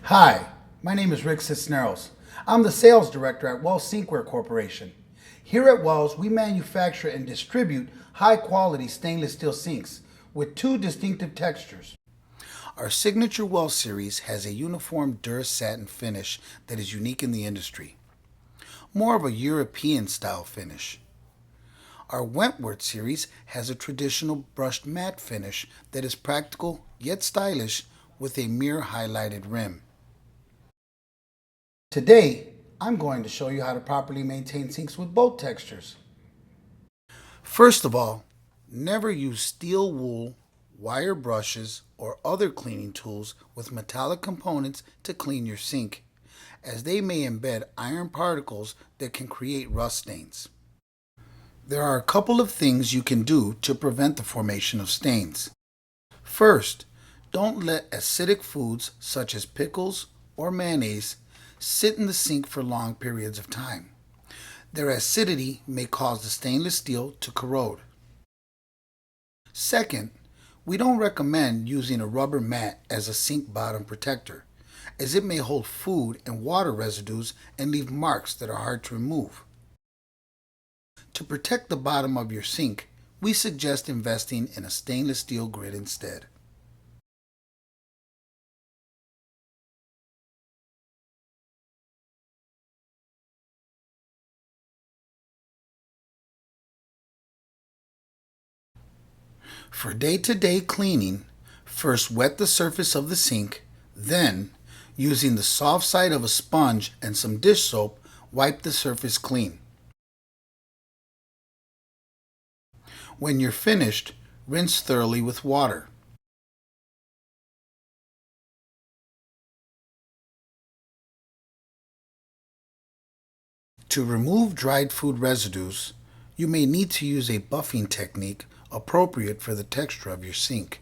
Hi, my name is Rick Cisneros. I'm the sales director at Wells Sinkware Corporation. Here at Wells, we manufacture and distribute high-quality stainless steel sinks with two distinctive textures. Our signature Wells series has a uniform Dura-Satin finish that is unique in the industry, more of a European-style finish. Our Wentworth series has a traditional brushed matte finish that is practical yet stylish with a mirror highlighted rim. Today, I'm going to show you how to properly maintain sinks with both textures. First of all, never use steel wool, wire brushes, or other cleaning tools with metallic components to clean your sink, as they may embed iron particles that can create rust stains. There are a couple of things you can do to prevent the formation of stains. First, don't let acidic foods such as pickles or mayonnaise sit in the sink for long periods of time. Their acidity may cause the stainless steel to corrode. Second, we don't recommend using a rubber mat as a sink bottom protector, as it may hold food and water residues and leave marks that are hard to remove. To protect the bottom of your sink, we suggest investing in a stainless steel grid instead. For day-to-day cleaning, first wet the surface of the sink, then, using the soft side of a sponge and some dish soap, wipe the surface clean. When you're finished, rinse thoroughly with water. To remove dried food residues, you may need to use a buffing technique appropriate for the texture of your sink.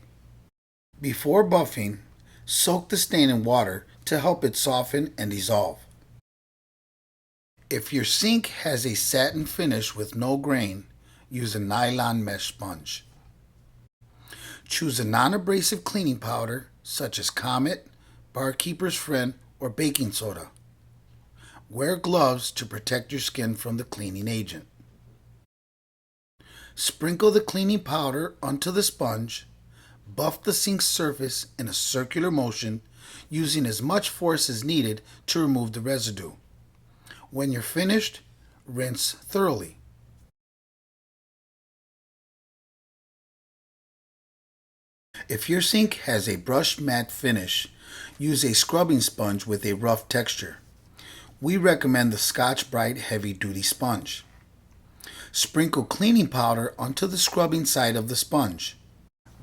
Before buffing, soak the stain in water to help it soften and dissolve. If your sink has a satin finish with no grain, use a nylon mesh sponge. Choose a non-abrasive cleaning powder such as Comet, Barkeeper's Friend, or baking soda. Wear gloves to protect your skin from the cleaning agent. Sprinkle the cleaning powder onto the sponge. Buff the sink's surface in a circular motion, using as much force as needed to remove the residue. When you're finished, rinse thoroughly. If your sink has a brushed matte finish, use a scrubbing sponge with a rough texture. We recommend the Scotch-Brite heavy-duty sponge. Sprinkle cleaning powder onto the scrubbing side of the sponge.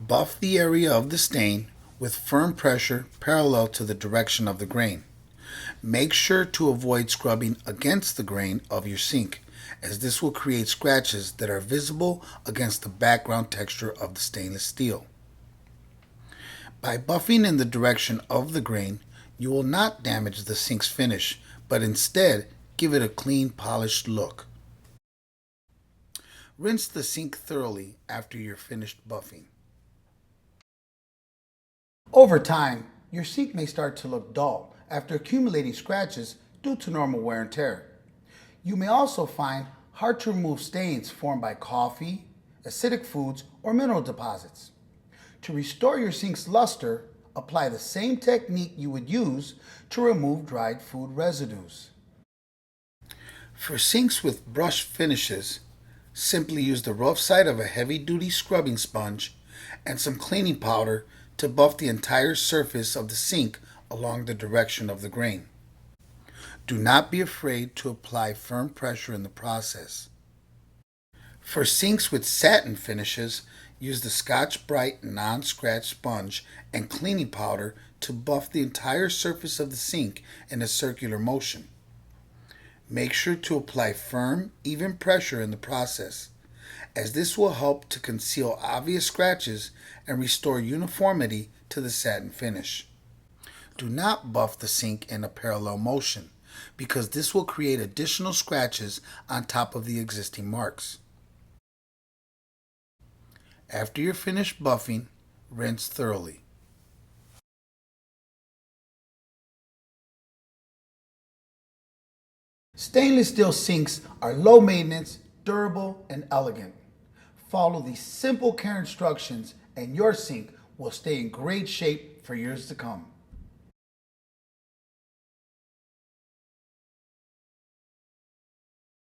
Buff the area of the stain with firm pressure parallel to the direction of the grain. Make sure to avoid scrubbing against the grain of your sink, as this will create scratches that are visible against the background texture of the stainless steel. By buffing in the direction of the grain, you will not damage the sink's finish, but instead give it a clean, polished look. Rinse the sink thoroughly after you're finished buffing. Over time, your sink may start to look dull after accumulating scratches due to normal wear and tear. You may also find hard to remove stains formed by coffee, acidic foods, or mineral deposits. To restore your sink's luster, apply the same technique you would use to remove dried food residues. For sinks with brush finishes, simply use the rough side of a heavy-duty scrubbing sponge and some cleaning powder to buff the entire surface of the sink along the direction of the grain. Do not be afraid to apply firm pressure in the process. For sinks with satin finishes, use the Scotch-Brite non-scratch sponge and cleaning powder to buff the entire surface of the sink in a circular motion. Make sure to apply firm, even pressure in the process, as this will help to conceal obvious scratches and restore uniformity to the satin finish. Do not buff the sink in a parallel motion, because this will create additional scratches on top of the existing marks. After you're finished buffing, rinse thoroughly. Stainless steel sinks are low maintenance, durable, and elegant. Follow these simple care instructions and your sink will stay in great shape for years to come.